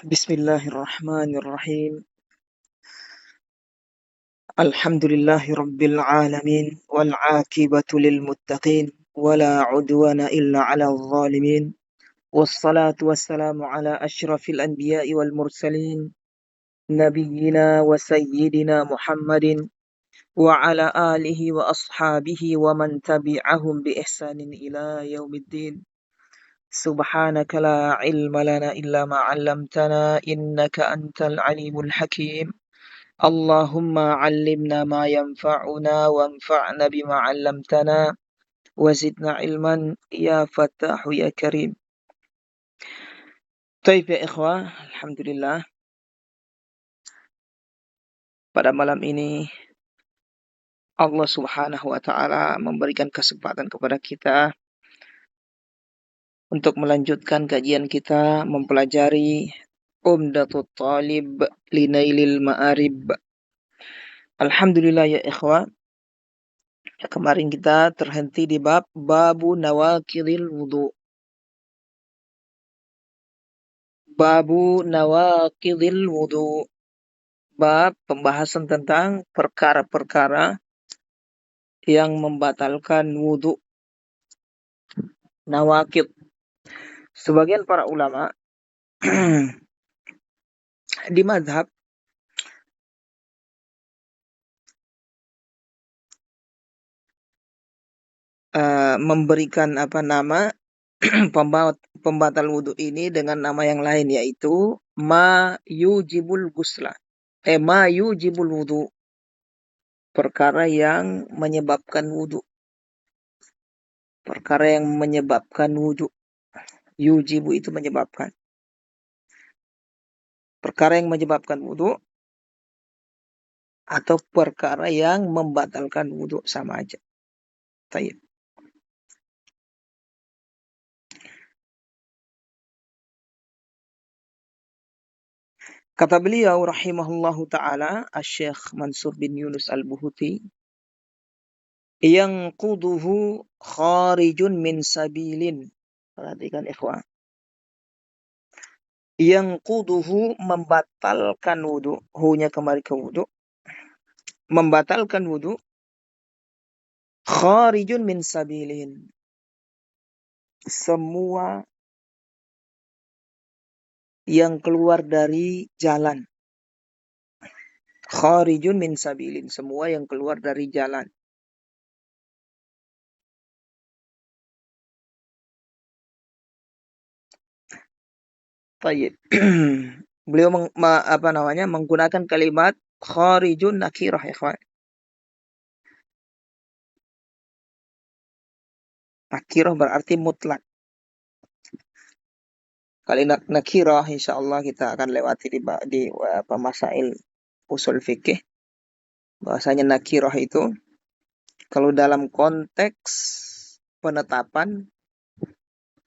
Bismillahirrahmanirrahim. Alhamdulillahi rabbil alamin wal aqibatu lil muttaqin wala udwana illa 'alal zalimin. Wassalatu wassalamu ala asyrafil anbiya'i wal mursalin nabiyyina wa sayyidina Muhammadin wa ala alihi wa ashabihi wa man tabi'ahum bi ihsanin ila yaumiddin. Subhanaka la ilma lana illa ma 'allamtana innaka antal alimul hakim. Allahumma 'allimna ma yanfa'una wanfa'na bima 'allamtana wa zidna ilman ya Fattahu ya Karim. Taib ya ikhwah, alhamdulillah. Pada malam ini Allah Subhanahu wa taala memberikan kesempatan kepada kita untuk melanjutkan kajian kita mempelajari Umdatut Talib Linailil Ma'arib. Alhamdulillah ya ikhwah. Kemarin kita terhenti di bab Babu Nawaqidil Wudu. Babu Nawaqidil Wudu. Bab pembahasan tentang perkara-perkara yang membatalkan wudu. Nawaqid. Sebagian para ulama di mazhab memberikan nama pembatal wudu ini dengan nama yang lain, yaitu ma yujibul gusla. Ma yujibul wudu. Perkara yang menyebabkan wudu. Perkara yang menyebabkan wudu. Yujibu itu menyebabkan. Perkara yang menyebabkan wudu atau perkara yang membatalkan wudu, sama aja. Taib. Kata beliau rahimahullahu ta'ala, Asy-Syaikh Mansur bin Yunus Al-Buhuti, yang quduhu kharijun min sabilin. Perhatikan ikhwah. Yang quduhu membatalkan wudu. Hunya kembali ke wudu. Membatalkan wudu. Kharijun min sabilin. Semua yang keluar dari jalan. Kharijun min sabilin. Semua yang keluar dari jalan. Tayyib. Beliau menggunakan kalimat kharijun nakirah, ikhwan. Nakirah berarti mutlak. Kalimat nakirah insyaallah kita akan lewati di masail usul fikih. Bahasanya nakirah itu kalau dalam konteks penetapan,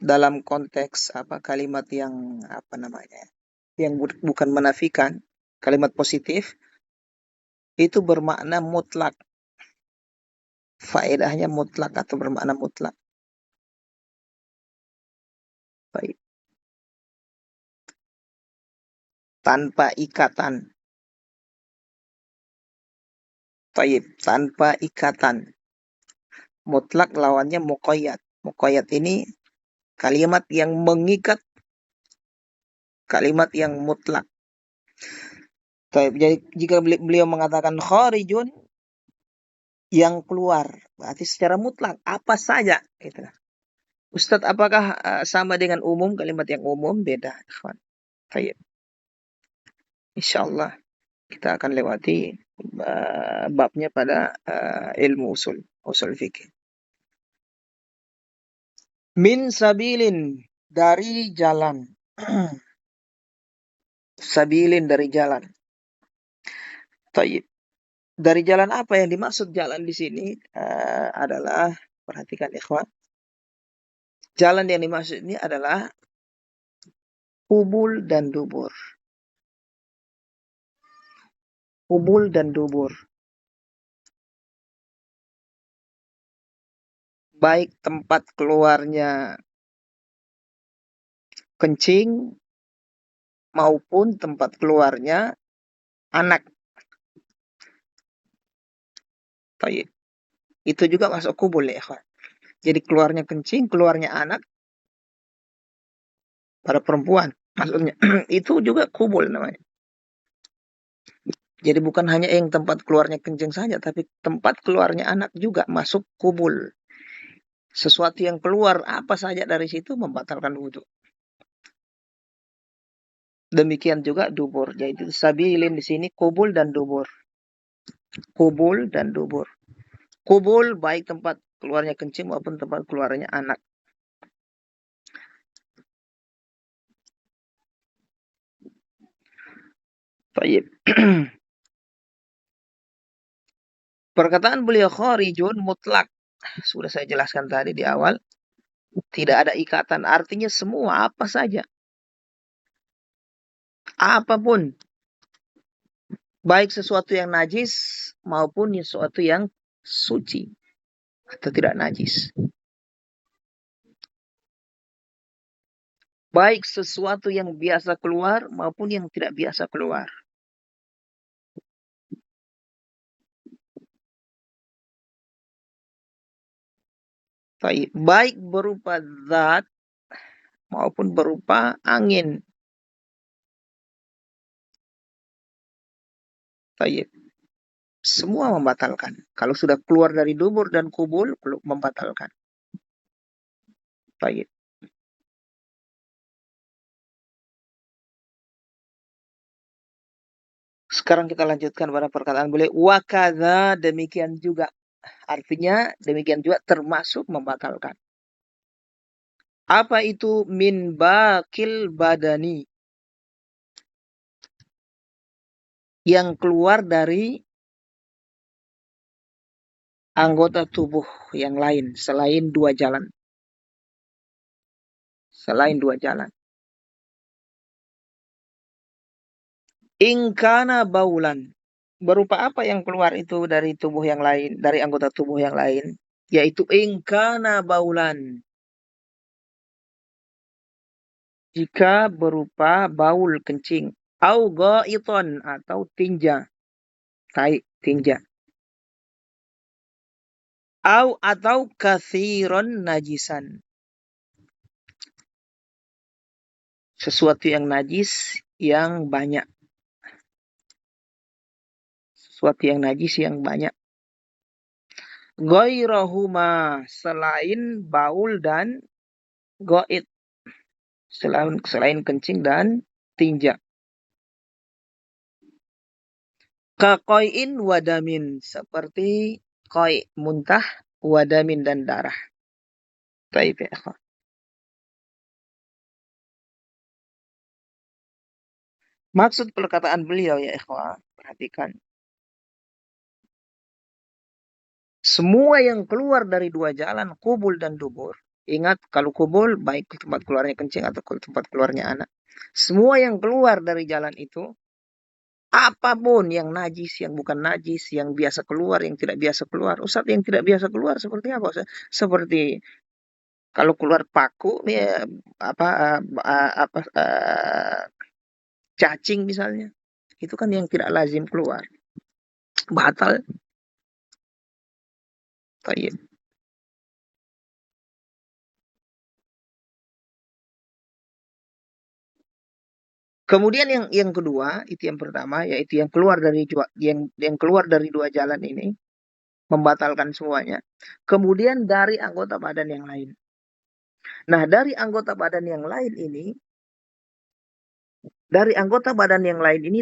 dalam konteks kalimat yang yang bukan menafikan, kalimat positif itu bermakna mutlak. Faedahnya mutlak atau bermakna mutlak. Baik. Tanpa ikatan. Taib, tanpa ikatan. Mutlak lawannya muqayyad. Muqayyad ini kalimat yang mengikat, kalimat yang mutlak. Taib, jadi jika beliau mengatakan kharijun, yang keluar, berarti secara mutlak apa saja gitu. Ustadz, apakah sama dengan umum? Kalimat yang umum beda, ikhwan. Taib. Insyaallah kita akan lewati babnya pada ilmu usul fikih. Min sabilin, dari jalan. Sabilin, dari jalan. Taib. Dari jalan apa yang dimaksud jalan di sini adalah, perhatikan ikhwan. Jalan yang dimaksud ini adalah qubul dan dubur. Qubul dan dubur. baik tempat keluarnya kencing maupun tempat keluarnya anak. Baik. Itu juga masuk kubul ya, ikhwan. Jadi keluarnya kencing, keluarnya anak pada perempuan maksudnya. Itu juga kubul namanya. Jadi bukan hanya yang tempat keluarnya kencing saja, tapi tempat keluarnya anak juga masuk kubul. Sesuatu yang keluar apa saja dari situ membatalkan wudhu. Demikian juga dubur. Jadi sabilin di sini kubul dan dubur. Kubul dan dubur. Kubul baik tempat keluarnya kencing maupun tempat keluarnya anak. Baik. Perkataan beliau kharijun mutlak. Sudah saya jelaskan tadi di awal. Tidak ada ikatan. Artinya semua apa saja. Apapun. Baik sesuatu yang najis maupun sesuatu yang suci. Atau tidak najis. Baik sesuatu yang biasa keluar maupun yang tidak biasa keluar. Baik berupa zat maupun berupa angin. Tayyib. Semua membatalkan. Kalau sudah keluar dari dubur dan kubul, membatalkan. Tayyib. Sekarang kita lanjutkan pada perkataan beliau. Wakadha, demikian juga. Artinya demikian juga termasuk membatalkan. Apa itu min bakil badani? Yang keluar dari anggota tubuh yang lain selain dua jalan. Selain dua jalan. Ingkana baulan. Berupa apa yang keluar itu dari tubuh yang lain, dari anggota tubuh yang lain? Yaitu ingkana baulan. Jika berupa baul kencing. Au gaiton atau tinja. Tai, tinja. Au atau kathiron najisan. Sesuatu yang najis yang banyak. Sesuatu yang najis yang banyak. Ghairahuma, selain baul dan goit. Selain kencing dan tinja. Kakoin wadamin. Seperti koi, muntah, wadamin dan darah. Baik ya. Maksud perkataan beliau ya ikhwah, perhatikan. Semua yang keluar dari dua jalan, kubul dan dubur. Ingat, kalau kubul, baik tempat keluarnya kencing atau tempat keluarnya anak. Semua yang keluar dari jalan itu, apapun yang najis, yang bukan najis, yang biasa keluar, yang tidak biasa keluar. Ustaz, yang tidak biasa keluar seperti apa? Ustaz? Seperti kalau keluar paku, ya, cacing misalnya. Itu kan yang tidak lazim keluar. Batal. Tayyib. Kemudian yang kedua, itu yang pertama, yaitu yang keluar dari yang keluar dari dua jalan ini, membatalkan semuanya. Kemudian dari anggota badan yang lain. Nah, dari anggota badan yang lain ini,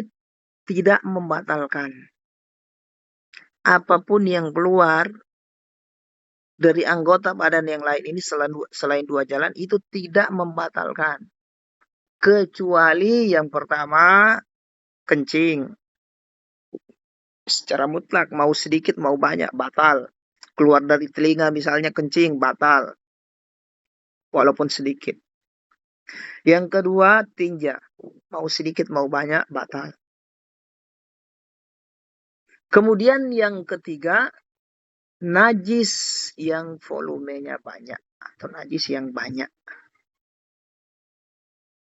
tidak membatalkan. Apapun yang keluar dari anggota badan yang lain ini selain dua jalan, itu tidak membatalkan. Kecuali yang pertama, kencing. Secara mutlak, mau sedikit mau banyak, batal. Keluar dari telinga misalnya kencing, batal. Walaupun sedikit. Yang kedua, tinja. Mau sedikit mau banyak, batal. Kemudian yang ketiga, najis yang volumenya banyak atau najis yang banyak.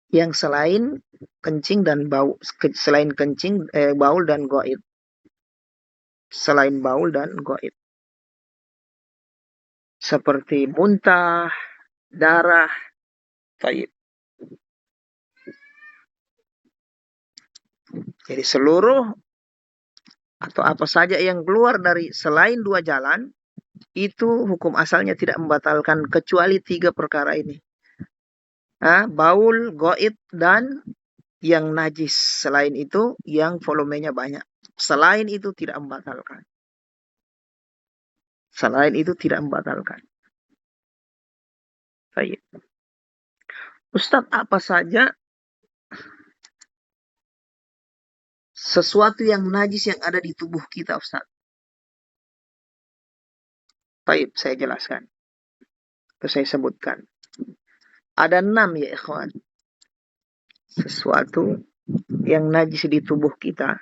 Yang selain kencing dan bau, selain kencing, baul dan goib. Selain baul dan goib. Seperti muntah, darah, taib. Jadi seluruh atau apa saja yang keluar dari selain dua jalan, itu hukum asalnya tidak membatalkan kecuali 3 perkara ini. Baul, goib, dan yang najis. Selain itu yang volumenya banyak. Selain itu tidak membatalkan. Selain itu tidak membatalkan. Baik. Ustadz, apa saja sesuatu yang najis yang ada di tubuh kita, Ustadz? Baik, saya jelaskan. Terus saya sebutkan. Ada 6 ya ikhwan. Sesuatu yang najis di tubuh kita.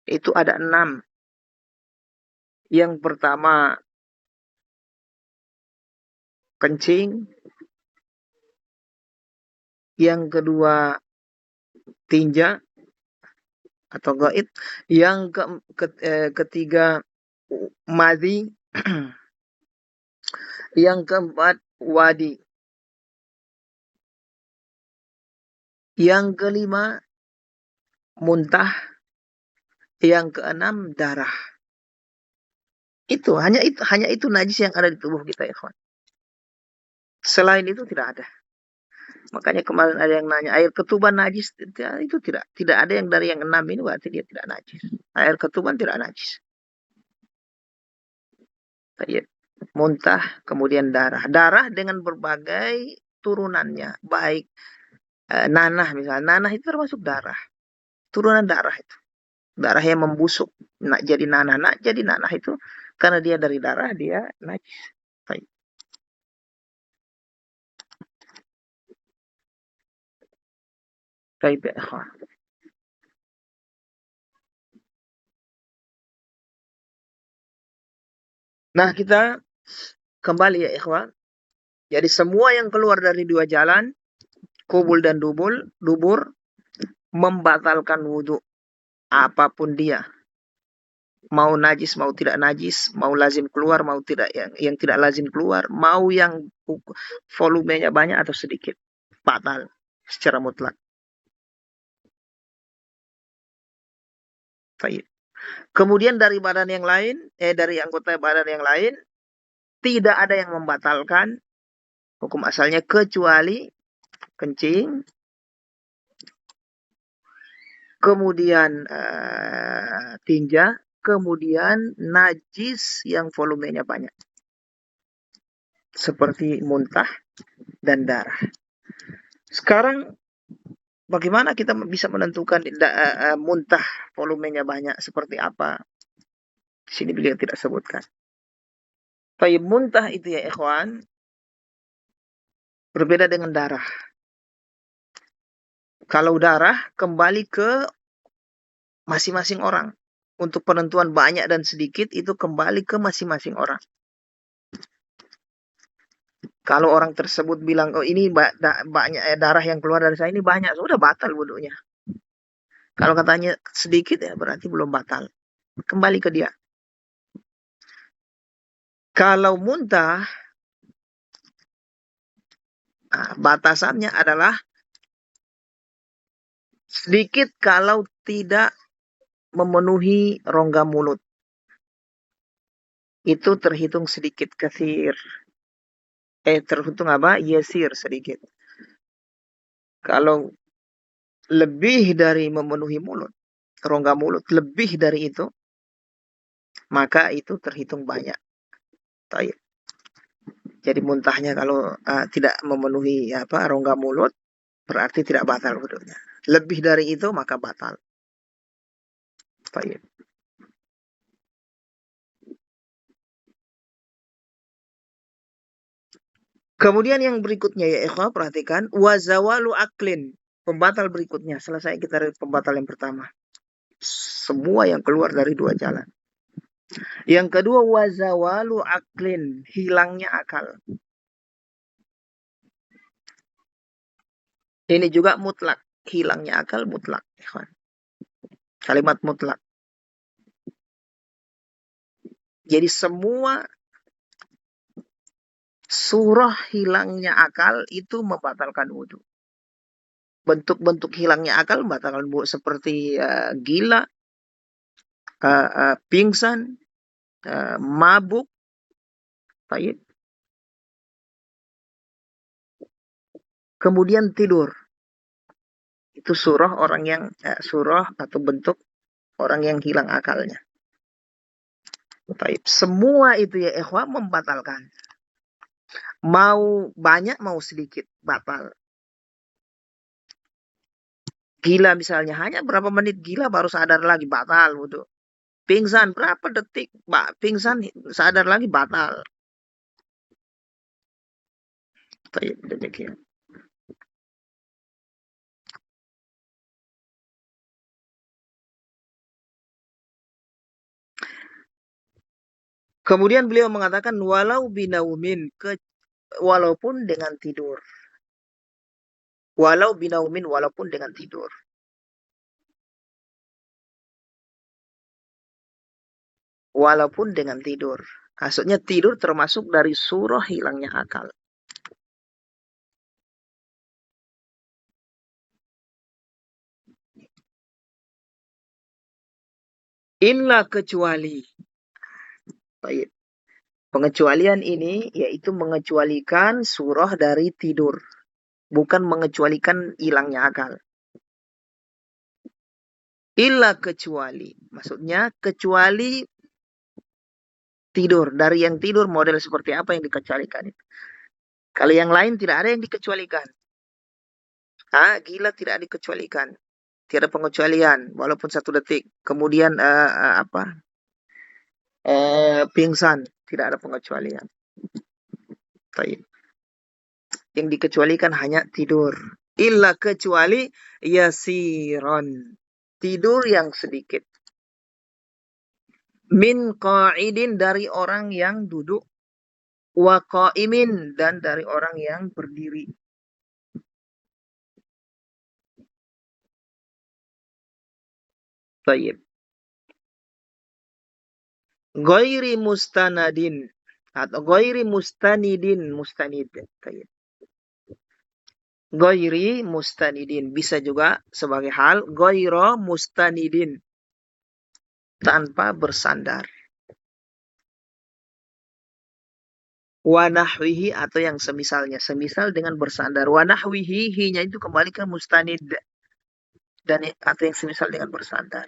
Itu ada 6. Yang pertama, kencing. Yang kedua, tinja atau gaib. Yang ketiga, madhi. Yang keempat, wadi. Yang kelima, muntah. Yang keenam, darah. Hanya itu najis yang ada di tubuh kita, ikhwan. Selain itu tidak ada. Makanya kemarin ada yang nanya, air ketuban najis? Itu tidak ada yang dari yang 6 ini berarti dia tidak najis. Air ketuban tidak najis. Muntah, kemudian darah. Darah dengan berbagai turunannya. Baik nanah misalnya. Nanah itu termasuk darah. Turunan darah itu. Darah yang membusuk. Jadi nanah. Jadi nanah itu karena dia dari darah, dia najis. Baik. Baik, ya ikhwan. Nah, kita kembali ya ikhwan. Jadi semua yang keluar dari dua jalan, kubul dan dubur, membatalkan wudhu. Apapun dia. Mau najis, mau tidak najis, mau lazim keluar, mau tidak, yang tidak lazim keluar, mau yang volumenya banyak atau sedikit. Batal secara mutlak. Baik. Kemudian dari badan yang lain, dari anggota badan yang lain, tidak ada yang membatalkan hukum asalnya kecuali kencing, kemudian tinja, kemudian najis yang volumenya banyak. Seperti muntah dan darah. Sekarang bagaimana kita bisa menentukan muntah volumenya banyak seperti apa? Di sini beliau tidak sebutkan. Tapi muntah itu ya ikhwan, berbeda dengan darah. Kalau darah kembali ke masing-masing orang. Untuk penentuan banyak dan sedikit itu kembali ke masing-masing orang. Kalau orang tersebut bilang, oh ini banyak darah yang keluar dari saya, ini banyak, sudah batal wudunya. Kalau katanya sedikit ya berarti belum batal. Kembali ke dia. Kalau muntah, batasannya adalah sedikit kalau tidak memenuhi rongga mulut. Itu terhitung sedikit, katsir. Terhitung apa? Yasir, sedikit. Kalau lebih dari memenuhi mulut, rongga mulut, lebih dari itu, maka itu terhitung banyak. Taib. Jadi muntahnya kalau tidak memenuhi rongga mulut, berarti tidak batal wudunya. Lebih dari itu maka batal. Taib. Kemudian yang berikutnya ya ikhwah, perhatikan, wazawalu aklin. Pembatal berikutnya. Selesai kita dari pembatal yang pertama. Semua yang keluar dari dua jalan. Yang kedua, wazawalu aklin, hilangnya akal. Ini juga mutlak, hilangnya akal mutlak, ikhwan. Kalimat mutlak. Jadi semua surah hilangnya akal itu membatalkan wudhu. Bentuk-bentuk hilangnya akal membatalkan wudhu seperti gila, pingsan, mabuk, baik. Kemudian tidur. Itu surah orang yang surah atau bentuk orang yang hilang akalnya. Baik. Semua itu ya ikhwah membatalkan. Mau banyak mau sedikit batal. Gila misalnya hanya berapa menit gila baru sadar lagi batal wudhu. Pingsan berapa detik pingsan sadar lagi batal. Baik, demikian. Kemudian beliau mengatakan walau binaumin, walaupun dengan tidur. Walau binaumin, walaupun dengan tidur. Walaupun dengan tidur. Maksudnya tidur termasuk dari surah hilangnya akal. Illa kecuali. Baik. Pengecualian ini yaitu mengecualikan surah dari tidur. Bukan mengecualikan hilangnya akal. Illa kecuali. Maksudnya kecuali tidur. Dari yang tidur model seperti apa yang dikecualikan. Kalau yang lain tidak ada yang dikecualikan. Gila tidak dikecualikan. Tiada pengecualian walaupun 1 detik. Kemudian pingsan tidak ada pengecualian. Baik. Yang dikecualikan hanya tidur. Illa kecuali yasiron. Tidur yang sedikit. Min qa'idin dari orang yang duduk. Wa qa'imin dan dari orang yang berdiri. Baik. Ghairi mustanadin. Atau ghairi mustanidin. Mustanid. Baik. Ghairi mustanidin. Bisa juga sebagai hal ghaira mustanidin. Tanpa bersandar. Wanahwihi atau yang semisalnya. Semisal dengan bersandar. Wanahwihi, hinya itu kembali ke mustanid. Dan atau yang semisal dengan bersandar.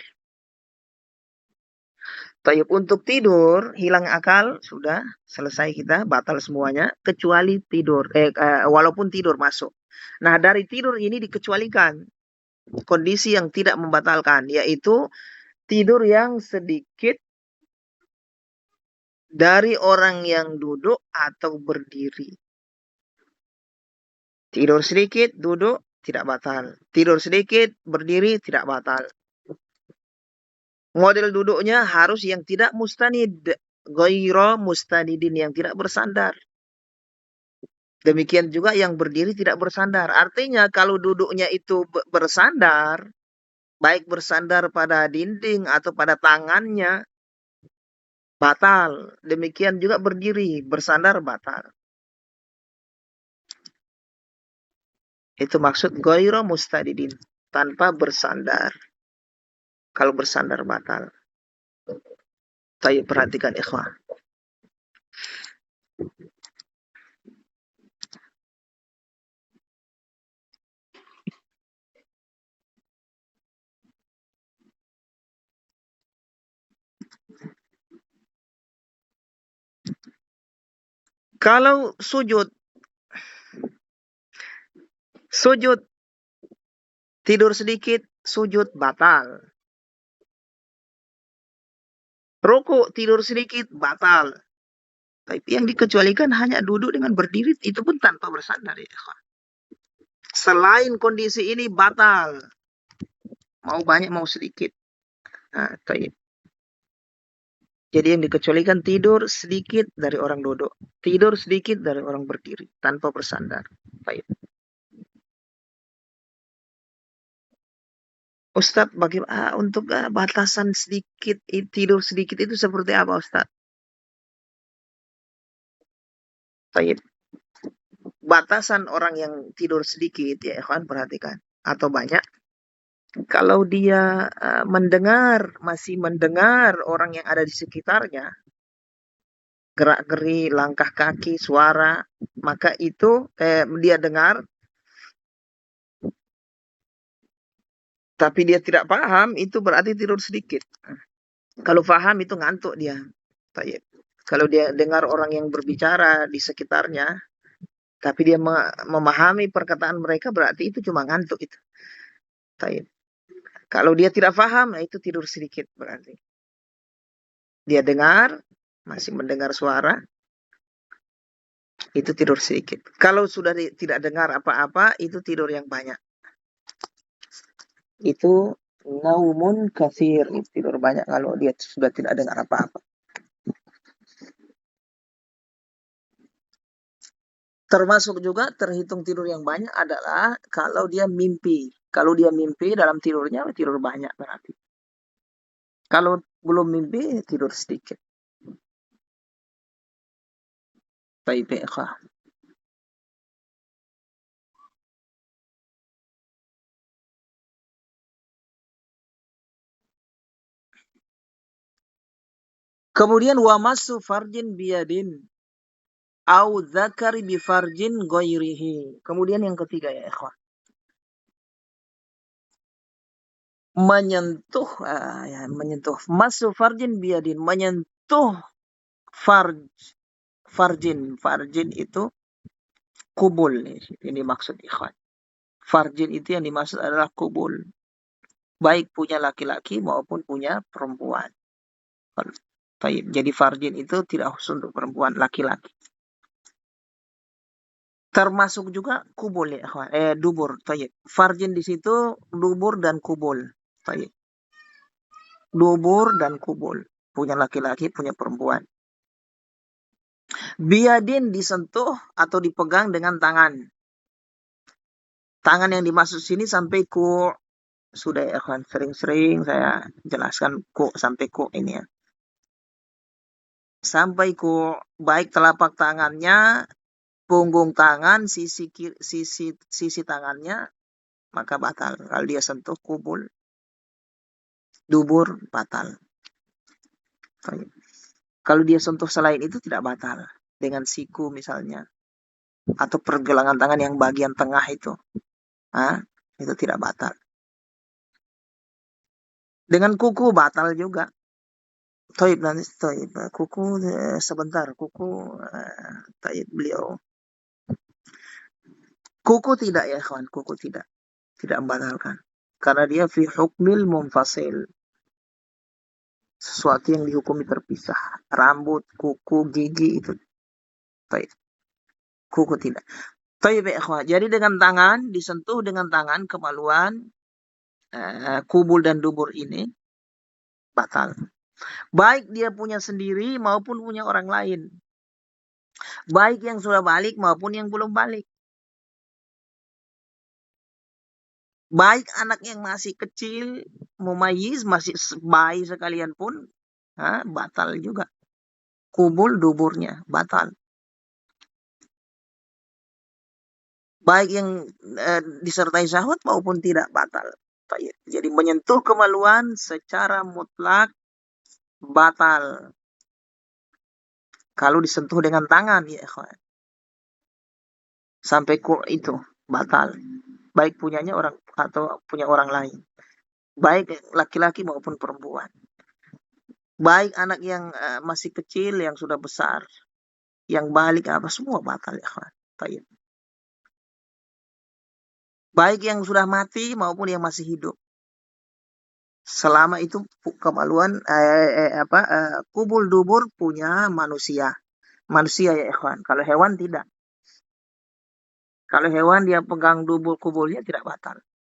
Tayyib, untuk tidur, hilang akal, sudah selesai kita, batal semuanya, kecuali tidur. Walaupun tidur masuk. Nah, dari tidur ini dikecualikan kondisi yang tidak membatalkan, yaitu tidur yang sedikit dari orang yang duduk atau berdiri. Tidur sedikit, duduk, tidak batal. Tidur sedikit, berdiri, tidak batal. Model duduknya harus yang tidak mustanid. Ghaira mustanidin, yang tidak bersandar. Demikian juga yang berdiri tidak bersandar. Artinya kalau duduknya itu bersandar, baik bersandar pada dinding atau pada tangannya, batal. Demikian juga berdiri, bersandar batal. Itu maksud ghaira mustadidin, tanpa bersandar. Kalau bersandar batal. Tayyib, perhatikan ikhwan. Kalau sujud tidur sedikit, sujud batal. Rukuk tidur sedikit batal. Tapi yang dikecualikan hanya duduk dengan berdiri, itu pun tanpa bersandar ya. Selain kondisi ini batal. Mau banyak mau sedikit. Nah, tayyib. Jadi yang dikecualikan tidur sedikit dari orang duduk, tidur sedikit dari orang berdiri tanpa bersandar. Baik. Ustadz, bagaimana untuk batasan sedikit tidur sedikit itu seperti apa, Ustadz? Baik. Batasan orang yang tidur sedikit ya, ikhwan perhatikan atau banyak. Kalau dia masih mendengar orang yang ada di sekitarnya, gerak-geri, langkah kaki, suara, maka itu dia dengar, tapi dia tidak paham, itu berarti tidur sedikit. Kalau paham itu ngantuk dia. Baik. Kalau dia dengar orang yang berbicara di sekitarnya, tapi dia memahami perkataan mereka, berarti itu cuma ngantuk itu. Baik. Kalau dia tidak paham, itu tidur sedikit berarti. Dia dengar, masih mendengar suara, itu tidur sedikit. Kalau sudah tidak dengar apa-apa, itu tidur yang banyak. Itu naumun katsir, tidur banyak kalau dia sudah tidak dengar apa-apa. Termasuk juga terhitung tidur yang banyak adalah kalau dia mimpi. Kalau dia mimpi dalam tidurnya, tidur banyak berarti. Kalau belum mimpi, tidur sedikit. Baik, ikhwah. Kemudian wamasu farjin biyadin au dzakari bi farjin ghairihi. Kemudian yang ketiga ya ikhwah. Menyentuh masu farjin biyadin, menyentuh farjin itu kubul, ini maksud ikhwan. Farjin itu yang dimaksud adalah kubul, baik punya laki-laki maupun punya perempuan. Jadi farjin itu tidak khusus untuk perempuan, laki-laki. Termasuk juga kubul ya ikhwan, dubur. Farjin di situ dubur dan kubul. Dubur dan kubul, punya laki-laki, punya perempuan. Biadin disentuh atau dipegang dengan tangan. Tangan yang dimaksud sini sampai ku. Sudah ya kan, sering-sering saya jelaskan ku sampai ku ini ya. Sampai ku, baik telapak tangannya, punggung tangan, sisi tangannya, maka batal. Kalau dia sentuh kubul, dubur, batal. Kalau dia sentuh selain itu tidak batal. Dengan siku misalnya, atau pergelangan tangan yang bagian tengah itu, itu tidak batal. Dengan kuku batal juga. Kuku sebentar, beliau. Kuku tidak ya kawan, kuku tidak membatalkan. Karena dia fi hukmil munfasil. Sesuatu yang dihukumi terpisah. Rambut, kuku, gigi itu. Kuku tidak. Jadi dengan tangan, disentuh dengan tangan, kemaluan, kubul dan dubur ini batal. Baik dia punya sendiri maupun punya orang lain. Baik yang sudah balik maupun yang belum balik. Baik anak yang masih kecil, mumayyiz, masih bayi sekalian pun, batal juga. Kubul duburnya, batal. Baik yang disertai syahwat maupun tidak, batal. Jadi menyentuh kemaluan secara mutlak batal. Kalau disentuh dengan tangan ya ikhwan. Sampai itu batal. Baik punyanya orang atau punya orang lain. Baik laki-laki maupun perempuan. Baik anak yang masih kecil, yang sudah besar, yang balik apa semua batal ya ikhwan. Baik yang sudah mati maupun yang masih hidup. Selama itu kemaluan kubul dubur punya manusia. Manusia ya ikhwan. Kalau hewan tidak. Kalau hewan dia pegang dubur kubulnya tidak batal.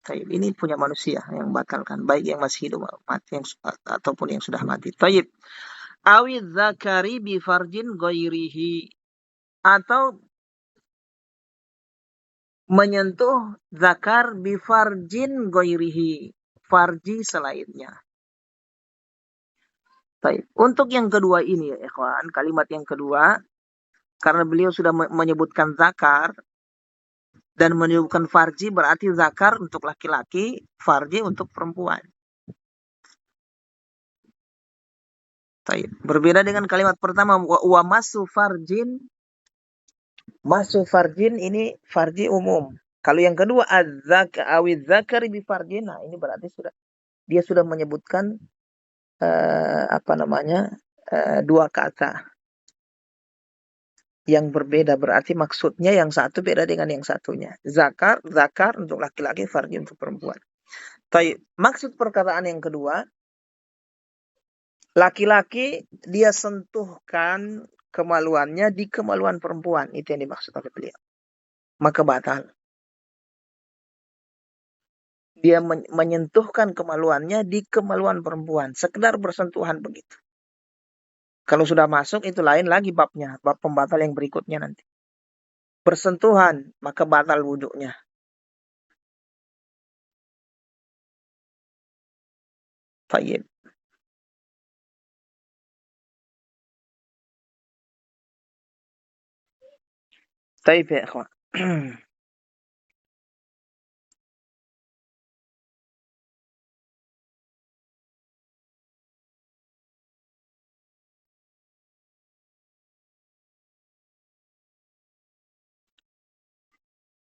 Ini punya manusia yang batalkan. Baik yang masih hidup mati ataupun yang sudah mati. Awi dzakari bi farjin ghairihi, atau menyentuh zakar bi farjin ghairihi, farji selainnya. Baik. Untuk yang kedua ini ya ikhwan, kalimat yang kedua, karena beliau sudah menyebutkan zakar dan menyebutkan farji, berarti zakar untuk laki-laki, farji untuk perempuan. Baik. Berbeda dengan kalimat pertama, wa masu farjin. Masu farjin ini farji umum. Kalau yang kedua, awid zakari bi farjin, nah ini berarti dia sudah menyebutkan dua kata yang berbeda, berarti maksudnya yang satu beda dengan yang satunya. Zakar untuk laki-laki, farji untuk perempuan. Tapi maksud perkataan yang kedua, laki-laki dia sentuhkan kemaluannya di kemaluan perempuan, itu yang dimaksud oleh beliau. Maka batal. Dia menyentuhkan kemaluannya di kemaluan perempuan, sekedar bersentuhan begitu. Kalau sudah masuk itu lain lagi babnya, bab pembatal yang berikutnya nanti. Bersentuhan, maka batal wudhunya. Tayyib. Tayyib ya ikhwan.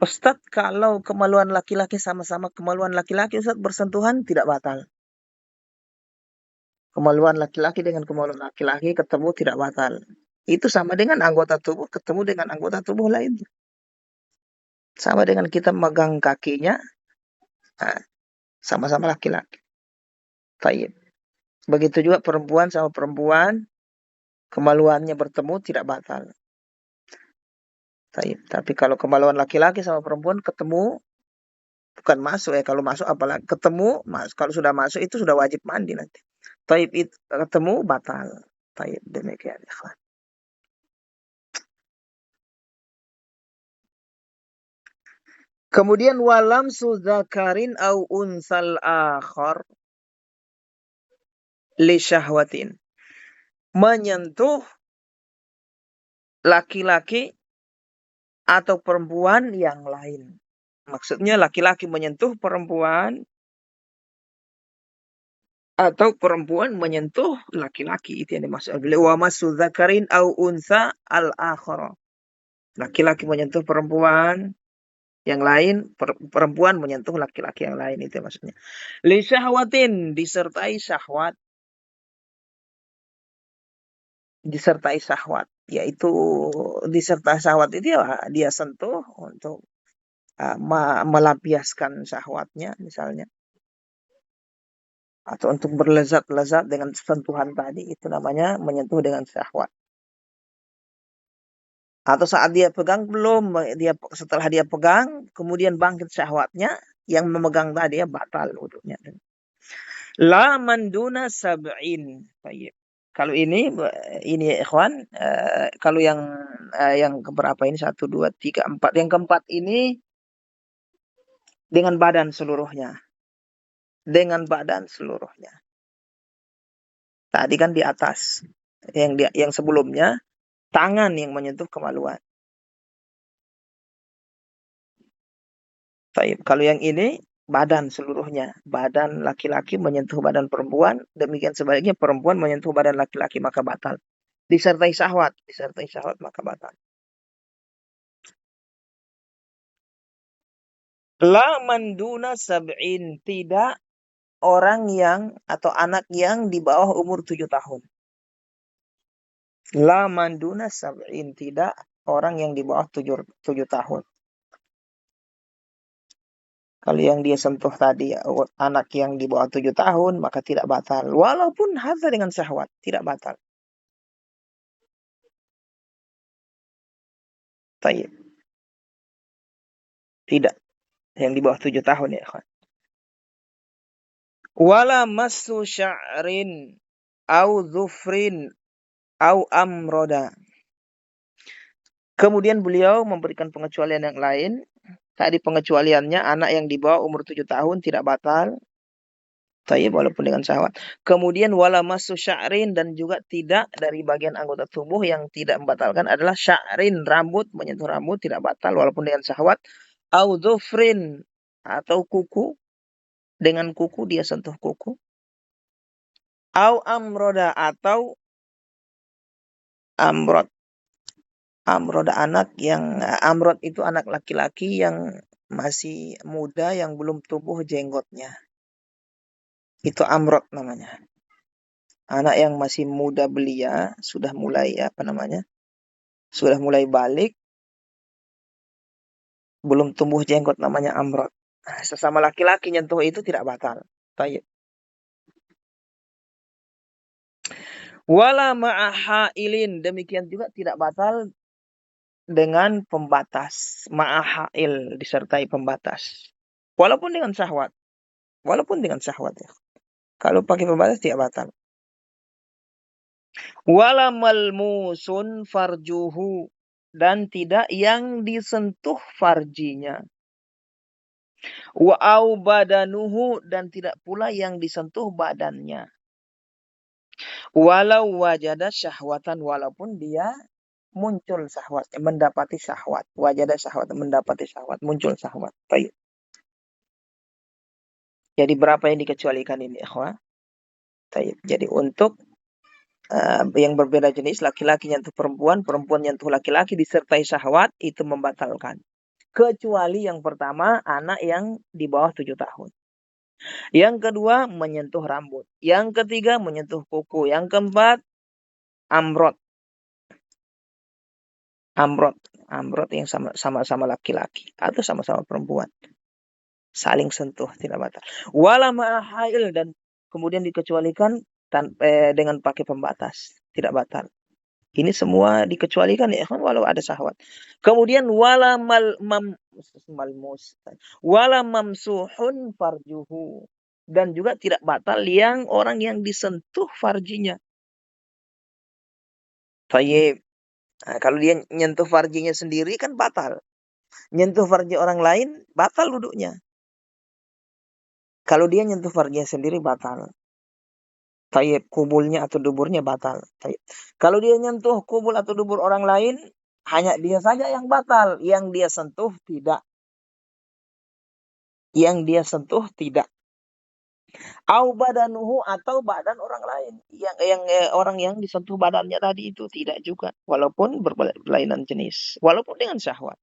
Ustadz, kalau kemaluan laki-laki sama-sama kemaluan laki-laki, Ustadz, bersentuhan tidak batal. Kemaluan laki-laki dengan kemaluan laki-laki ketemu tidak batal. Itu sama dengan anggota tubuh ketemu dengan anggota tubuh lain. Sama dengan kita megang kakinya, nah, sama-sama laki-laki. Tayyib. Begitu juga perempuan sama perempuan, kemaluannya bertemu tidak batal. Tayyib. Tapi kalau kemaluan laki-laki sama perempuan ketemu, bukan masuk ya, kalau masuk apalagi ketemu, kalau sudah masuk itu sudah wajib mandi nanti. Taib itu ketemu batal. Taib demikian ikhwan. Kemudian walam suzakarin au unsal akhar li syahwatin. Menyentuh laki-laki atau perempuan yang lain. Maksudnya laki-laki menyentuh perempuan atau perempuan menyentuh laki-laki, itu yang dimaksud. Wa masu zakarin au unsa al akhar. Laki-laki menyentuh perempuan yang lain, perempuan menyentuh laki-laki yang lain, itu maksudnya. Li syahwatin, disertai syahwat. Disertai syahwat, yaitu disertai syahwat itu ya dia sentuh untuk melampiaskan syahwatnya misalnya. Atau untuk berlezat-lezat dengan sentuhan tadi, itu namanya menyentuh dengan syahwat. Atau saat dia pegang belum, setelah dia pegang kemudian bangkit syahwatnya, yang memegang tadi ya batal wudhunya. La manduna sab'in. Baik. Kalau ini ya ikhwan, kalau yang keberapa ini 1 2 3 4, yang keempat ini dengan badan seluruhnya. Dengan badan seluruhnya. Tadi kan di atas. Yang sebelumnya tangan yang menyentuh kemaluan. Baik. Kalau yang ini badan seluruhnya. Badan laki-laki menyentuh badan perempuan. Demikian sebaliknya perempuan menyentuh badan laki-laki, maka batal. Disertai syahwat maka batal. La manduna sab'in. Tidak orang yang atau anak yang di bawah umur 7 tahun. La manduna sab'in. Tidak orang yang di bawah 7 tahun. Kalau yang dia sentuh tadi anak yang di bawah 7 tahun, maka tidak batal. Walaupun hadza dengan syahwat, tidak batal. Tayyib. Tidak. Yang di bawah 7 tahun ya ikhwan. Wala massu sya'rin au dhufrin au amroda. Kemudian beliau memberikan pengecualian yang lain. Tadi pengecualiannya anak yang di bawah umur 7 tahun tidak batal. Thayyib walaupun dengan syahwat. Kemudian wala masu sya'rin, dan juga tidak dari bagian anggota tubuh yang tidak membatalkan adalah sya'rin, rambut, menyentuh rambut tidak batal walaupun dengan syahwat. Au dhufrin, atau kuku, dengan kuku dia sentuh kuku. Au amroda, atau amrod. Amroda anak yang amrod itu anak laki-laki yang masih muda yang belum tumbuh jenggotnya. Itu amrod namanya. Anak yang masih muda belia, sudah mulai sudah mulai balik, belum tumbuh jenggot, namanya amrod. Sesama laki-laki nyentuh itu tidak batal. Tayyib. Wala ma'ahailin, demikian juga tidak batal dengan pembatas. Ma'ahail, disertai pembatas. Walaupun dengan syahwat. Walaupun dengan syahwat ya. Kalau pakai pembatas tidak batal. Wala malmusun farjuhu, dan tidak yang disentuh farjinya. Wa au badanuhu, dan tidak pula yang disentuh badannya. Walau wajada syahwatan, walaupun dia muncul syahwat, mendapati syahwat. Wajada syahwat, mendapati syahwat, muncul syahwat. Baik. Jadi berapa yang dikecualikan ini, ikhwah? Baik. Jadi untuk yang berbeda jenis, laki-laki nyentuh perempuan, perempuan nyentuh laki-laki disertai syahwat, itu membatalkan. Kecuali yang pertama, anak yang di bawah 7 tahun. Yang kedua, menyentuh rambut. Yang ketiga, menyentuh kuku. Yang keempat, amrod. Amrod yang sama-sama laki-laki atau sama-sama perempuan. Saling sentuh, tidak batal. Wala ma'ahail, dan kemudian dikecualikan dengan pakai pembatas, tidak batal. Ini semua dikecualikan ya kan, walau ada syahwat. Kemudian wala mamsuhun farjuhu, dan juga tidak batal yang orang yang disentuh farjinya. Tayyib. Nah, kalau dia nyentuh farjinya sendiri kan batal. Nyentuh farji orang lain batal wuduknya. Kalau dia nyentuh farjinya sendiri batal. Tayyib, kubulnya atau duburnya batal. Tayyib. Kalau dia nyentuh kubul atau dubur orang lain, hanya dia saja yang batal. Yang dia sentuh tidak. Yang dia sentuh tidak. Au badanuhu, atau badan orang lain. Yang orang yang disentuh badannya tadi itu tidak juga. Walaupun berlainan jenis. Walaupun dengan syahwat.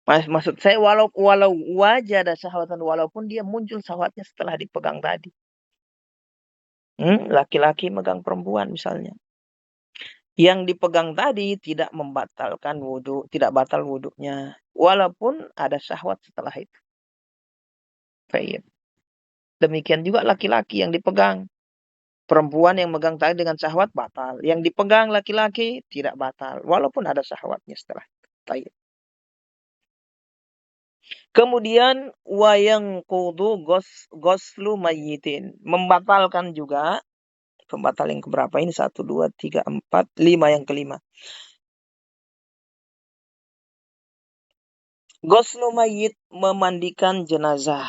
Maksud saya walau wajada syahwatan, walaupun dia muncul syahwatnya setelah dipegang tadi. Laki-laki megang perempuan misalnya. Yang dipegang tadi tidak membatalkan wudhu, tidak batal wudhunya. Walaupun ada syahwat setelah itu. Baik. Demikian juga laki-laki yang dipegang. Perempuan yang megang tadi dengan syahwat batal. Yang dipegang laki-laki tidak batal. Walaupun ada syahwatnya setelah itu. Baik. Kemudian wayang kudu goslu mayyitin. Membatalkan juga. Pembatal yang keberapa ini? 1, 2, 3, 4, 5, yang kelima. Goslu mayyit, memandikan jenazah.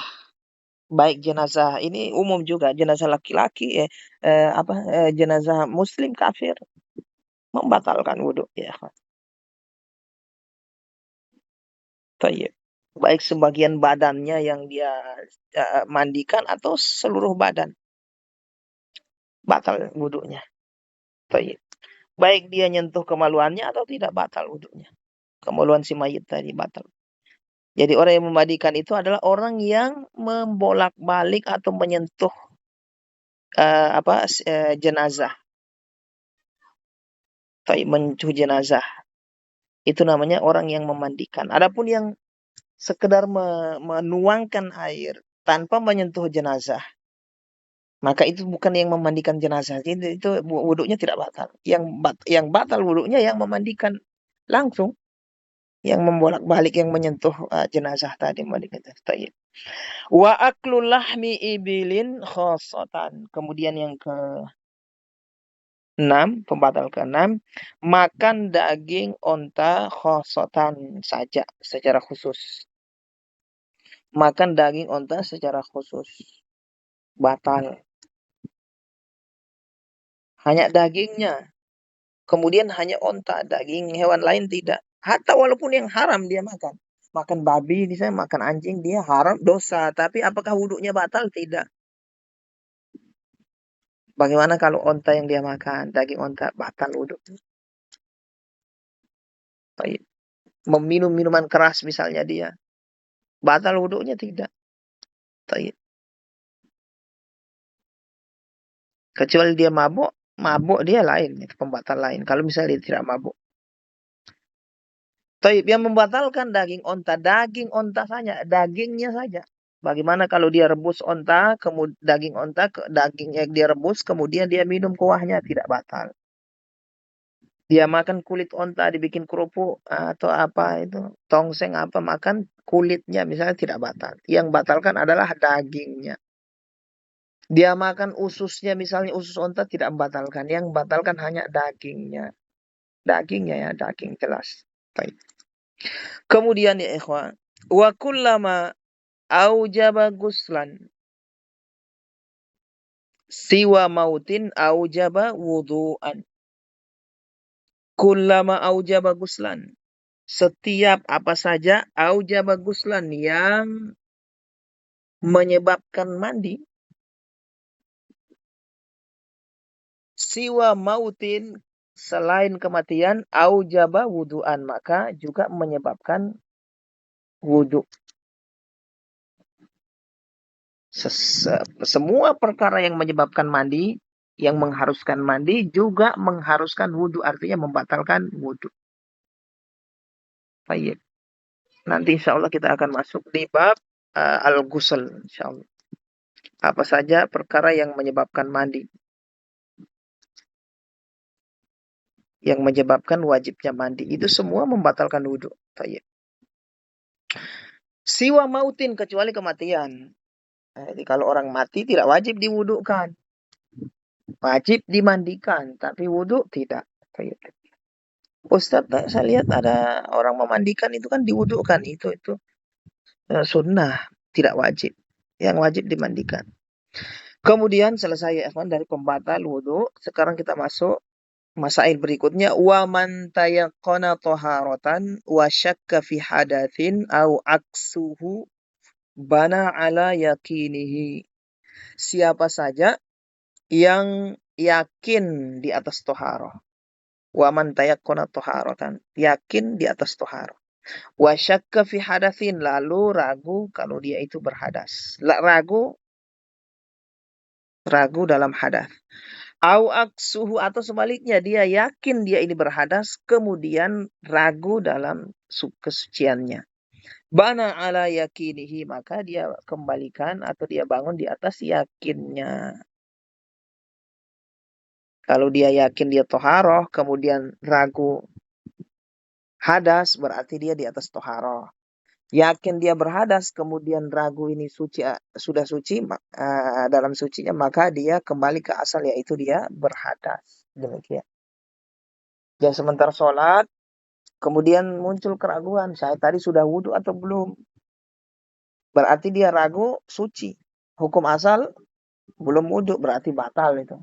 Baik jenazah ini umum juga, jenazah laki-laki jenazah muslim kafir, membatalkan wudhu ya. Tayyib. Baik sebagian badannya yang dia mandikan atau seluruh badan, batal wudhunya. Tayyib. Baik dia nyentuh kemaluannya atau tidak, batal wudhunya. Kemaluan si mayit tadi batal. Jadi orang yang memandikan itu adalah orang yang membolak-balik atau menyentuh jenazah. Tayyib, menyentuh jenazah. Itu namanya orang yang memandikan. Adapun yang sekedar menuangkan air tanpa menyentuh jenazah, maka itu bukan yang memandikan jenazah. Itu wudhunya tidak batal. Yang batal wudhunya yang memandikan langsung, yang membolak-balik, yang menyentuh jenazah tadi, memandikan. Wa aklu lahmi ibilin khosotan. Kemudian yang Pembatal ke-6, makan daging onta khosotan saja secara khusus. Makan daging onta secara khusus. Batal. Hanya dagingnya. Kemudian hanya onta, daging hewan lain tidak. Hatta walaupun yang haram dia makan. Makan babi, misalnya makan anjing, dia haram, dosa. Tapi apakah wudhunya batal? Tidak. Bagaimana kalau onta yang dia makan? Daging onta, batal wudhu. Meminum minuman keras misalnya dia. Batal wudhunya? Tidak. Kecuali dia mabuk, mabuk dia lain. Itu pembatal lain. Kalau misalnya dia tidak mabuk. Taib, yang membatalkan daging onta saja, dagingnya saja. Bagaimana kalau dia rebus onta, kemudian daging onta, dagingnya dia rebus, kemudian dia minum kuahnya, tidak batal. Dia makan kulit onta, dibikin kerupuk atau apa itu, tongseng apa, makan kulitnya misalnya, tidak batal. Yang batalkan adalah dagingnya. Dia makan ususnya, misalnya usus onta, tidak membatalkan. Yang membatalkan hanya dagingnya. Dagingnya ya, daging jelas. Baik. Kemudian ya ikhwan, wa kullama aujaba guslan siwa mautin aujaba wudu'an. Kullama aujaba guslan. Setiap apa saja aujaba guslan yang menyebabkan mandi. Siwa mautin, selain kematian, aujaba wudu'an, maka juga menyebabkan wudhu. Semua perkara yang menyebabkan mandi, yang mengharuskan mandi, juga mengharuskan wudhu, artinya membatalkan wudhu. Baik. Nanti insya Allah kita akan masuk di bab al-ghusl, insya Allah. Apa saja perkara yang menyebabkan mandi, yang menyebabkan wajibnya mandi, itu semua membatalkan wudhu. Baik. Siwa mautin, kecuali kematian. Jadi kalau orang mati tidak wajib diwudhukan. Wajib dimandikan, tapi wudhu tidak. Baik. Ustadz, saya lihat ada orang memandikan itu kan diwudhukan. Itu sunnah, tidak wajib. Yang wajib dimandikan. Kemudian selesai ya ikhwan dari pembatal wudhu. Sekarang kita masuk masail berikutnya. Wa man tayaqqana taharatan wa syakka fi hadatsin au aksuhu bana ala yakinihi. Siapa saja yang yakin di atas toharoh. Wa man tayaqqana taharatan. Yakin di atas toharoh. Wa syakka fi hadatsin, lalu ragu kalau dia itu berhadas. Ragu dalam hadas. Au aksuhu, atau sebaliknya dia yakin dia ini berhadas kemudian ragu dalam kesuciannya. Bana ala yakinihi, maka dia kembalikan atau dia bangun di atas yakinnya. Kalau dia yakin dia toharoh kemudian ragu hadas, berarti dia di atas toharoh. Yakin dia berhadas kemudian ragu ini sudah suci dalam sucinya, maka dia kembali ke asal, yaitu dia berhadas. Demikian. Dan sementara sholat kemudian muncul keraguan, saya tadi sudah wudhu atau belum, berarti dia ragu suci. Hukum asal belum wudhu, berarti batal itu,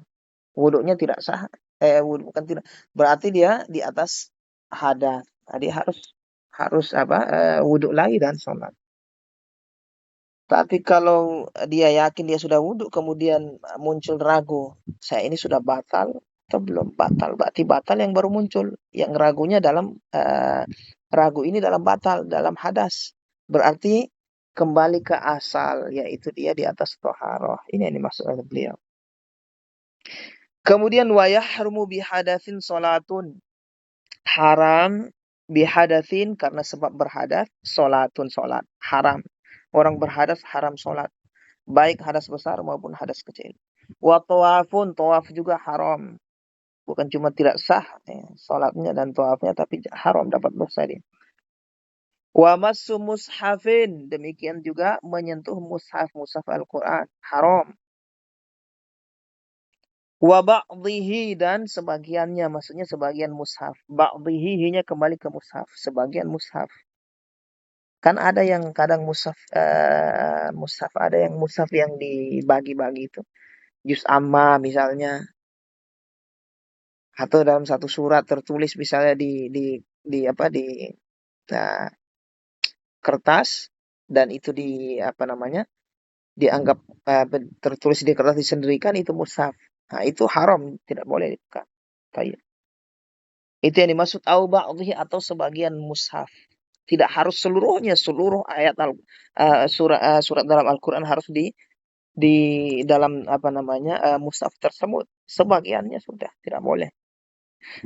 wudhunya tidak sah. Wudhu bukan tidak, berarti dia di atas hadas. Tadi harus wudhu lagi dan sholat. Tapi kalau dia yakin dia sudah wudhu kemudian muncul ragu, saya ini sudah batal atau belum batal, berarti batal yang baru muncul. Yang ragunya dalam ragu ini dalam batal, dalam hadas, berarti kembali ke asal, yaitu dia di atas toharoh. Ini yang dimaksud oleh beliau. Kemudian wa yahrumu bihadatsin salatun, haram bihadatsin karena sebab berhadas, salatun salat haram. Orang berhadas haram salat, baik hadas besar maupun hadas kecil. Wa tawafun, tawaf juga haram. Bukan cuma tidak sah salatnya dan tawafnya, tapi haram, dapat dosa dia. Wa massu mushafin, demikian juga menyentuh mushaf Al-Quran, haram. Wa ba'dhihi, dan sebagiannya, maksudnya sebagian mushaf. Ba'dhihi nya kembali ke mushaf, sebagian mushaf. Kan ada yang kadang mushaf ada yang mushaf yang dibagi-bagi itu. Juz amma misalnya, atau dalam satu surat tertulis misalnya di apa nah, kertas, dan itu apa namanya, dianggap tertulis di kertas disendirikan, itu mushaf. Nah, itu haram, tidak boleh dibuka. Baik. Itu yang dimaksud au ba'dhi, atau sebagian mushaf. Tidak harus seluruhnya, seluruh ayat surat dalam Al-Qur'an harus di dalam apa namanya mushaf tersebut. Sebagiannya sudah tidak boleh.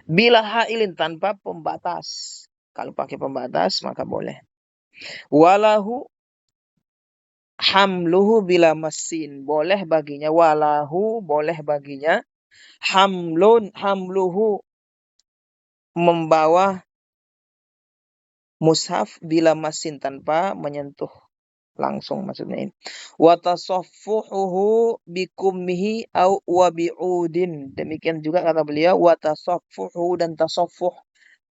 Bila hailin, tanpa pembatas. Kalau pakai pembatas maka boleh. Walahu hamluhu bila masin, boleh baginya. Walahu, boleh baginya. Hamluhu, membawa mushaf bila masin, tanpa menyentuh langsung, maksudnya ini. Wa tasaffuhu bikummihi au wa bi'udin. Demikian juga kata beliau, wa tasaffuhu, dan tasaffuh.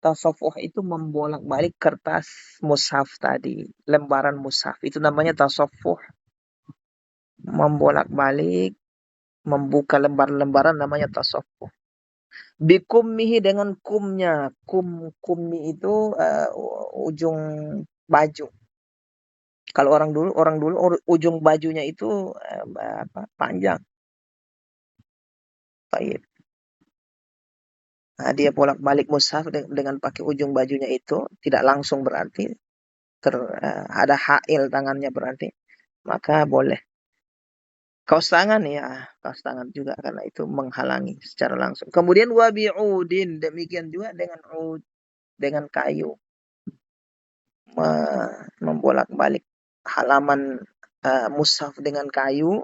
Tasaffuh itu membolak-balik kertas mushaf tadi, lembaran mushaf. Itu namanya tasaffuh. Membolak-balik, membuka lembar-lembaran, namanya tasaffuh. Bikummihi, dengan kumnya. Kummi itu ujung baju. Kalau orang dulu ujung bajunya itu panjang. Baik. Nah, dia bolak-balik mushaf dengan pakai ujung bajunya itu, tidak langsung berarti ada hail tangannya berarti, maka boleh. Kaos tangan ya, kaos tangan juga, karena itu menghalangi secara langsung. Kemudian wabi'udin, demikian juga dengan ud, dengan kayu, membolak-balik halaman mushaf dengan kayu,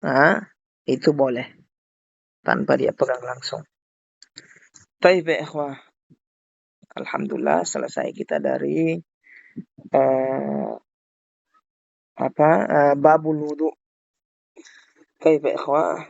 nah, itu boleh tanpa dia pegang langsung. Baik, ikhwah. Alhamdulillah, selesai kita dari babul wudu. Baik, ikhwah.